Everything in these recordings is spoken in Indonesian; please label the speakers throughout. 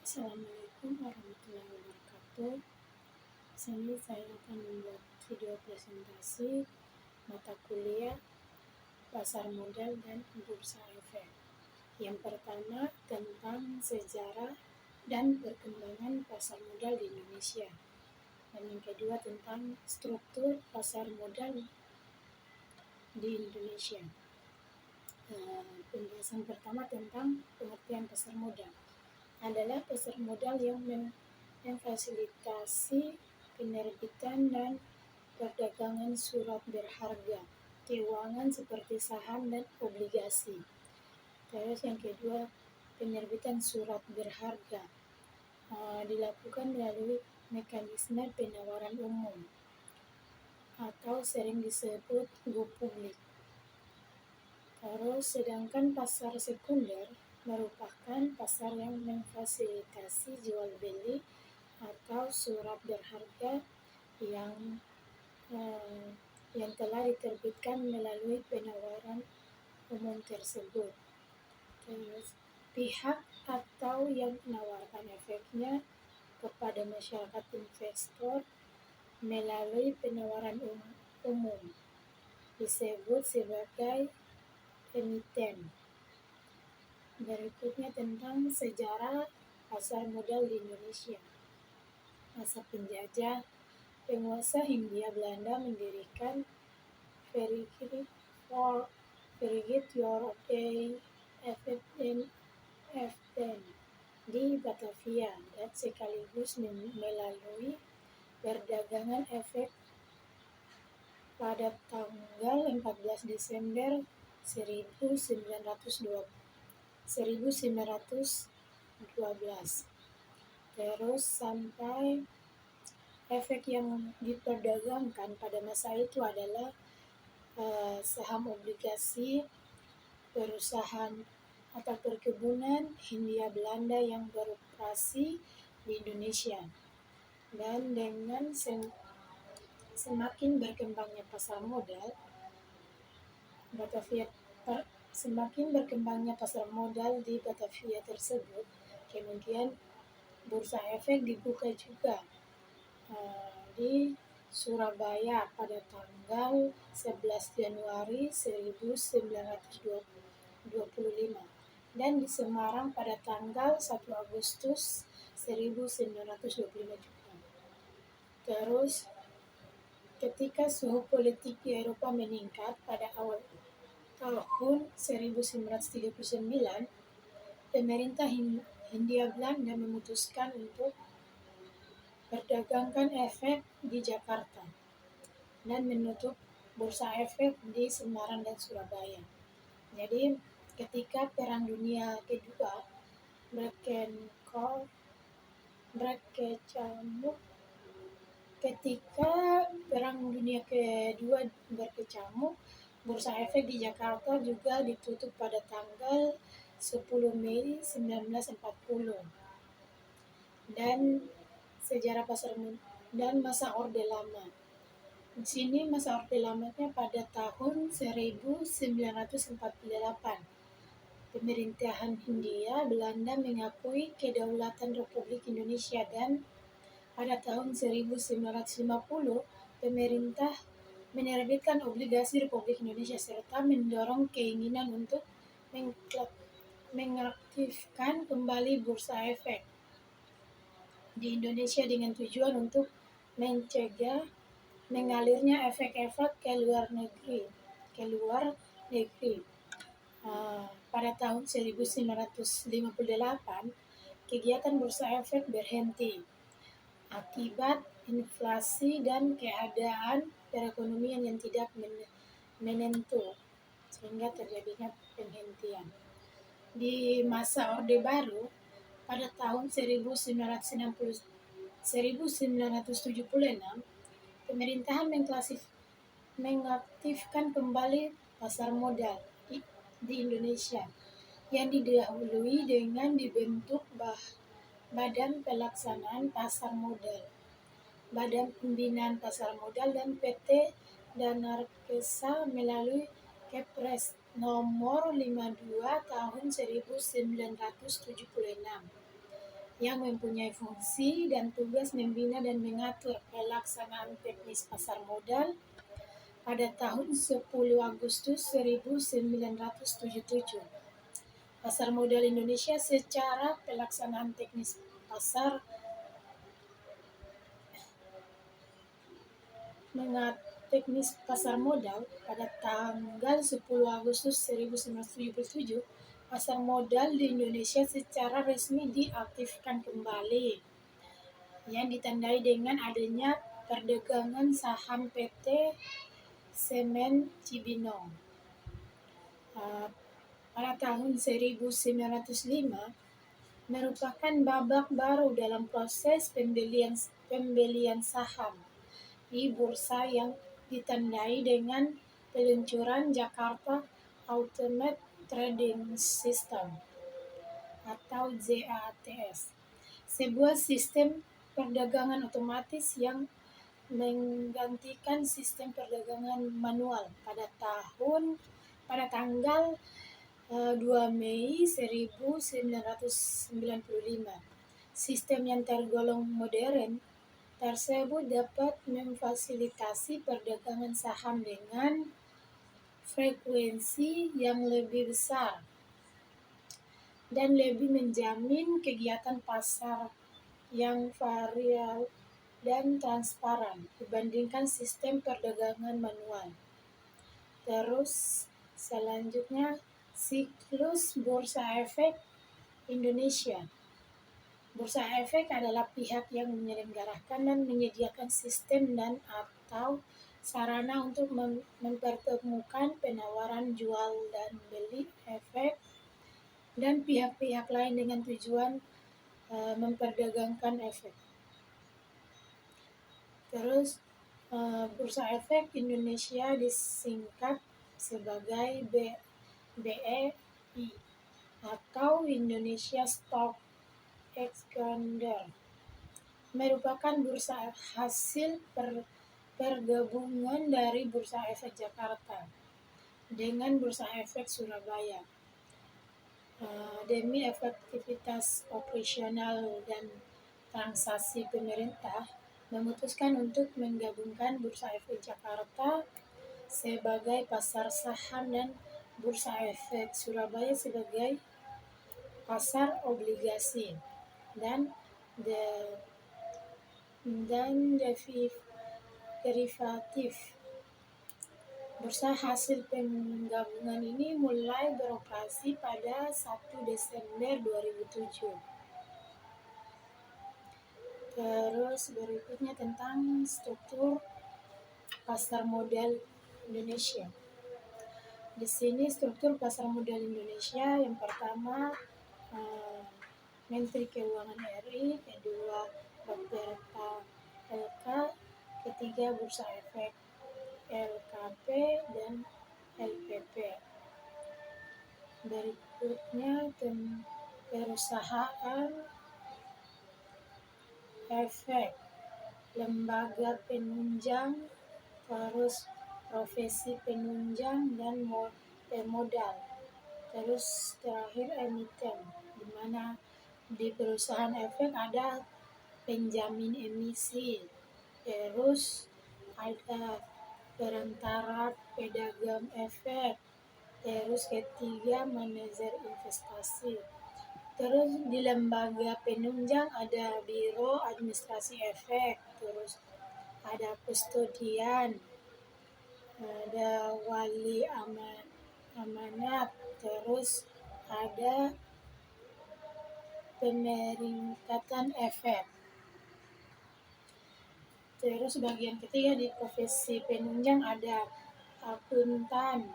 Speaker 1: Assalamualaikum warahmatullahi wabarakatuh. Di sini saya akan membuat video presentasi mata kuliah pasar modal dan bursa efek. Yang pertama tentang sejarah dan perkembangan pasar modal di Indonesia. Dan yang kedua tentang struktur pasar modal di Indonesia. Pembahasan pertama tentang pengertian pasar modal adalah pasar modal yang memfasilitasi penerbitan dan perdagangan surat berharga keuangan seperti saham dan obligasi. Terus yang kedua, penerbitan surat berharga dilakukan melalui mekanisme penawaran umum atau sering disebut go publik. Terus sedangkan pasar sekunder merupakan pasar yang memfasilitasi jual beli atau surat berharga yang telah diterbitkan melalui penawaran umum tersebut. Terus pihak atau yang menawarkan efeknya kepada masyarakat investor melalui penawaran umum disebut sebagai emiten. Berikutnya tentang sejarah pasar modal di Indonesia. Masa penjajah, penguasa Hindia Belanda mendirikan Verigit Yorday FDN di Batavia dan sekaligus melalui perdagangan efek pada tanggal 14 Desember 1912. Terus sampai efek yang diperdagangkan pada masa itu adalah saham obligasi perusahaan atau perkebunan Hindia Belanda yang beroperasi di Indonesia. Dan dengan semakin berkembangnya pasar modal di Batavia tersebut, kemudian bursa efek dibuka juga di Surabaya pada tanggal 11 Januari 1925 dan di Semarang pada tanggal 1 Agustus 1925 juga. Terus ketika suhu politik di Eropa meningkat pada awal tahun 1939, pemerintah Hindia Belanda memutuskan untuk perdagangkan efek di Jakarta dan menutup bursa efek di Semarang dan Surabaya. Jadi ketika Perang Dunia Kedua berkecamuk, bursa efek di Jakarta juga ditutup pada tanggal 10 Mei 1940. Dan sejarah pasar dan masa Orde Lama. Di sini masa Orde Lamanya pada tahun 1948. Pemerintahan Hindia Belanda mengakui kedaulatan Republik Indonesia dan pada tahun 1950 pemerintah menerbitkan obligasi Republik Indonesia serta mendorong keinginan untuk mengaktifkan kembali bursa efek di Indonesia dengan tujuan untuk mencegah mengalirnya efek-efek ke luar negeri. Pada tahun 1958 kegiatan bursa efek berhenti akibat inflasi dan keadaan perekonomian yang tidak menentu sehingga terjadinya penghentian. Di masa Orde Baru pada tahun 1976 pemerintahan mengaktifkan kembali pasar modal di Indonesia yang didahului dengan dibentuk Badan Pelaksanaan Pasar Modal, Badan Pembinaan Pasar Modal dan PT Danarkesa melalui Kepres nomor 52 tahun 1976. yang mempunyai fungsi dan tugas membina dan mengatur pelaksanaan teknis pasar modal pada tahun 10 Agustus 1977. Pasar modal Indonesia secara pelaksanaan teknis pasar modal pada tanggal 10 Agustus 1977, pasar modal di Indonesia secara resmi diaktifkan kembali, yang ditandai dengan adanya perdagangan saham PT Semen Cibinong. Pada tahun 1905 merupakan babak baru dalam proses pembelian saham di bursa yang ditandai dengan peluncuran Jakarta Automated Trading System atau JATS, sebuah sistem perdagangan otomatis yang menggantikan sistem perdagangan manual pada tanggal 2 Mei 1995. Sistem yang tergolong modern tersebut dapat memfasilitasi perdagangan saham dengan frekuensi yang lebih besar dan lebih menjamin kegiatan pasar yang variabel dan transparan dibandingkan sistem perdagangan manual. Terus selanjutnya, siklus Bursa Efek Indonesia. Bursa Efek adalah pihak yang menyelenggarakan dan menyediakan sistem dan atau sarana untuk mempertemukan penawaran jual dan beli efek dan pihak-pihak lain dengan tujuan memperdagangkan efek. Terus Bursa Efek Indonesia disingkat sebagai BEI atau Indonesia Stock Exchange, merupakan bursa hasil pergabungan dari Bursa Efek Jakarta dengan Bursa Efek Surabaya. Demi efektivitas operasional dan transaksi, pemerintah memutuskan untuk menggabungkan Bursa Efek Jakarta sebagai pasar saham dan Bursa Efek Surabaya sebagai pasar obligasi dan derivatif. Bursa hasil penggabungan ini mulai beroperasi pada 1 Desember 2007. Terus berikutnya tentang struktur pasar modal Indonesia. Di sini struktur pasar modal Indonesia, yang pertama Menteri Keuangan RI, kedua Bapelka LK, ketiga Bursa Efek LKP dan LPP. Berikutnya perusahaan efek, lembaga penunjang, terus profesi penunjang dan pemodal. Terus terakhir emiten, di mana di perusahaan efek ada penjamin emisi, terus ada perantara pedagang efek, terus ketiga manajer investasi. Terus di lembaga penunjang ada biro administrasi efek, terus ada kustodian, ada wali amanat, terus ada pemeringkatan efek. Terus bagian ketiga di profesi penunjang ada akuntan,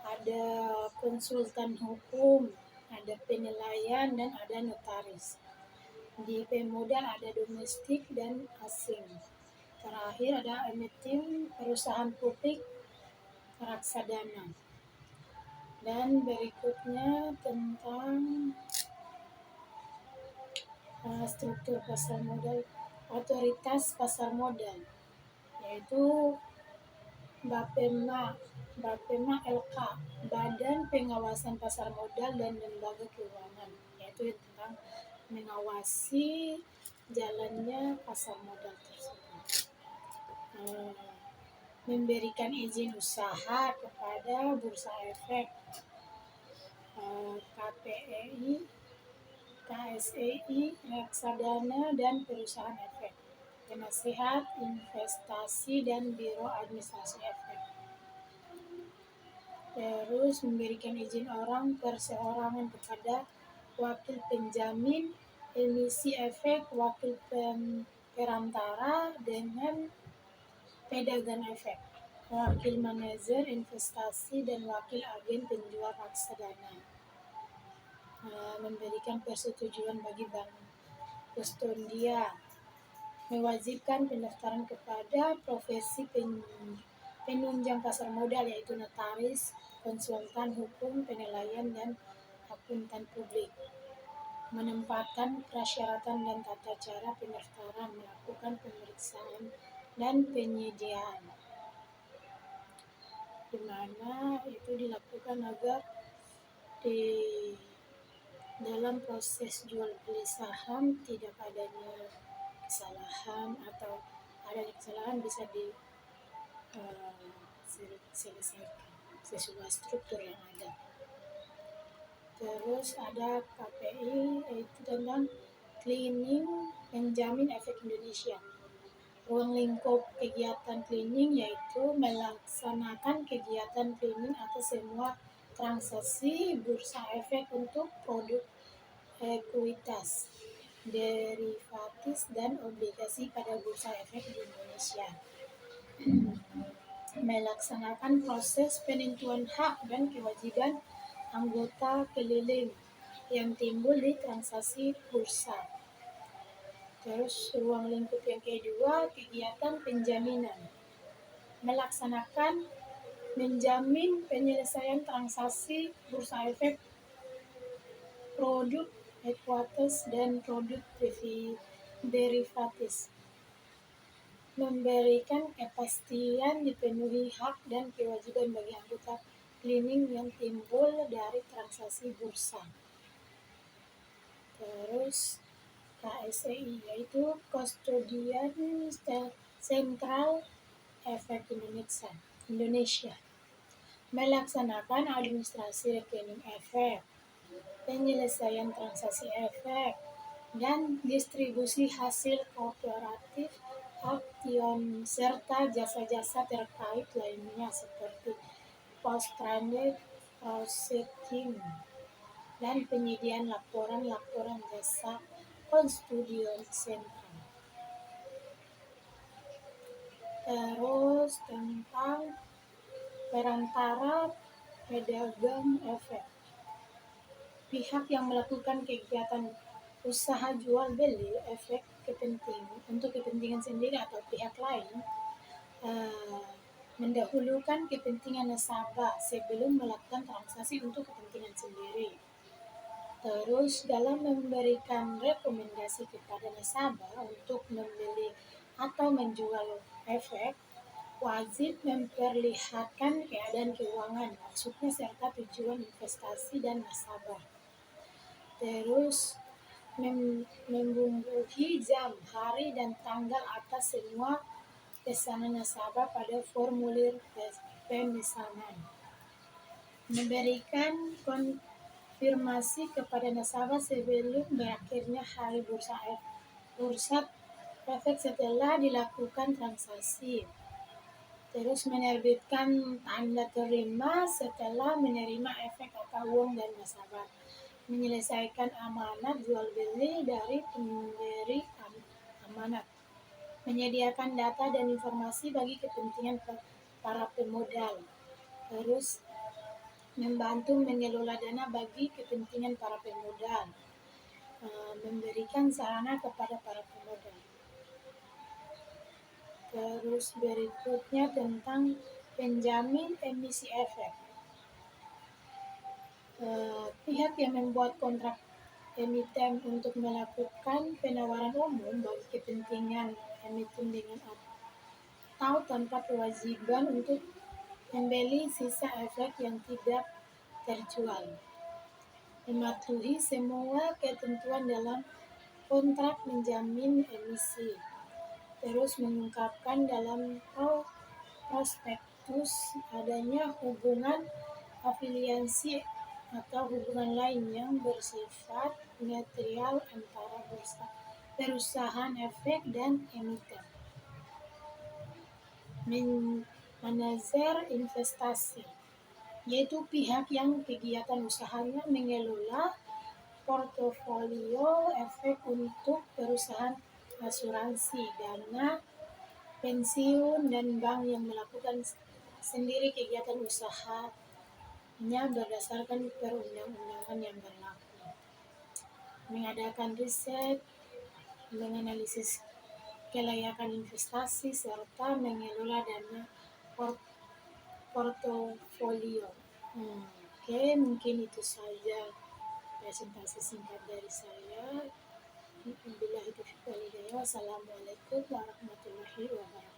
Speaker 1: ada konsultan hukum, ada penilaian, dan ada notaris. Di pemodal ada domestik dan asing. Terakhir ada emiten, perusahaan publik, reksadana. Dan berikutnya tentang struktur pasar modal. Otoritas pasar modal yaitu Bapema LK, Badan Pengawasan Pasar Modal dan Lembaga Keuangan, yaitu tentang mengawasi jalannya pasar modal tersebut. Memberikan izin usaha kepada Bursa Efek, KPEI, KSEI, reksadana, dan perusahaan efek, penasihat investasi, dan biro administrasi efek. Terus memberikan izin orang perseorangan kepada wakil penjamin emisi efek, wakil perantara dengan pedagang efek, wakil manajer investasi, dan wakil agen penjual reksadana. Memberikan persetujuan bagi bank kustodia, mewajibkan pendaftaran kepada profesi penunjang pasar modal, yaitu notaris, konsultan hukum, penilaian, dan akuntan publik. Menempatkan persyaratan dan tata cara pendaftaran, melakukan pemeriksaan dan penyediaan, di mana itu dilakukan agar di dalam proses jual beli saham tidak adanya kesalahan, atau adanya kesalahan bisa diselesaikan sesuai struktur yang ada. Terus ada KPI, yaitu tentang cleaning penjamin efek Indonesia. Ruang lingkup kegiatan cleaning yaitu melaksanakan kegiatan cleaning atas semua transaksi bursa efek untuk produk ekuitas, derivatif, dan obligasi pada bursa efek di Indonesia. Melaksanakan proses penentuan hak dan kewajiban anggota keliling yang timbul di transaksi bursa. Terus ruang lingkup yang kedua, kegiatan penjaminan. Melaksanakan menjamin penyelesaian transaksi bursa efek, produk ekuitas, dan produk derivatif. Memberikan kepastian dipenuhi hak dan kewajiban bagi anggota cleaning yang timbul dari transaksi bursa. Terus KSEI, yaitu Kustodian Sentral Efek Indonesia, melaksanakan administrasi rekening efek, penyelesaian transaksi efek, dan distribusi hasil kooperatif aksion, serta jasa-jasa terkait lainnya seperti post-trade processing dan penyediaan laporan jasa Kustodian Sentral. Terus tentang perantara pedagang efek, pihak yang melakukan kegiatan usaha jual beli efek untuk kepentingan sendiri atau pihak lain, mendahulukan kepentingan nasabah sebelum melakukan transaksi untuk kepentingan sendiri. Terus dalam memberikan rekomendasi kepada nasabah untuk membeli atau menjual efek, wajib memperlihatkan keadaan keuangan, maksudnya serta tujuan investasi dan nasabah. Terus membubuhi jam, hari, dan tanggal atas semua pesanan nasabah pada formulir pemesanan. Memberikan konfirmasi kepada nasabah sebelum berakhirnya hari bursa efek setelah dilakukan transaksi. Terus menerbitkan tanda terima setelah menerima efek atau uang dari nasabah. Menyelesaikan amanat jual beli dari pemberi amanat. Menyediakan data dan informasi bagi kepentingan para pemodal. Terus membantu mengelola dana bagi kepentingan para pemodal. Memberikan sarana kepada para pemodal. Terus berikutnya tentang penjamin emisi efek. Pihak yang membuat kontrak emiten untuk melakukan penawaran umum bagi kepentingan emiten dengan atau tanpa kewajiban untuk membeli sisa efek yang tidak terjual. Mematuhi semua ketentuan dalam kontrak menjamin emisi. Terus mengungkapkan dalam prospektus adanya hubungan afiliasi atau hubungan lain yang bersifat material antara perusahaan efek dan emiten. Manajer investasi, yaitu pihak yang kegiatan usahanya mengelola portofolio efek untuk perusahaan asuransi, dana pensiun, dan bank yang melakukan sendiri kegiatan usahanya berdasarkan perundang-undangan yang berlaku. Mengadakan riset, menganalisis kelayakan investasi, serta mengelola dana portofolio. Oke, mungkin itu saja presentasi singkat dari saya. Wassalamualaikum warahmatullahi wabarakatuh.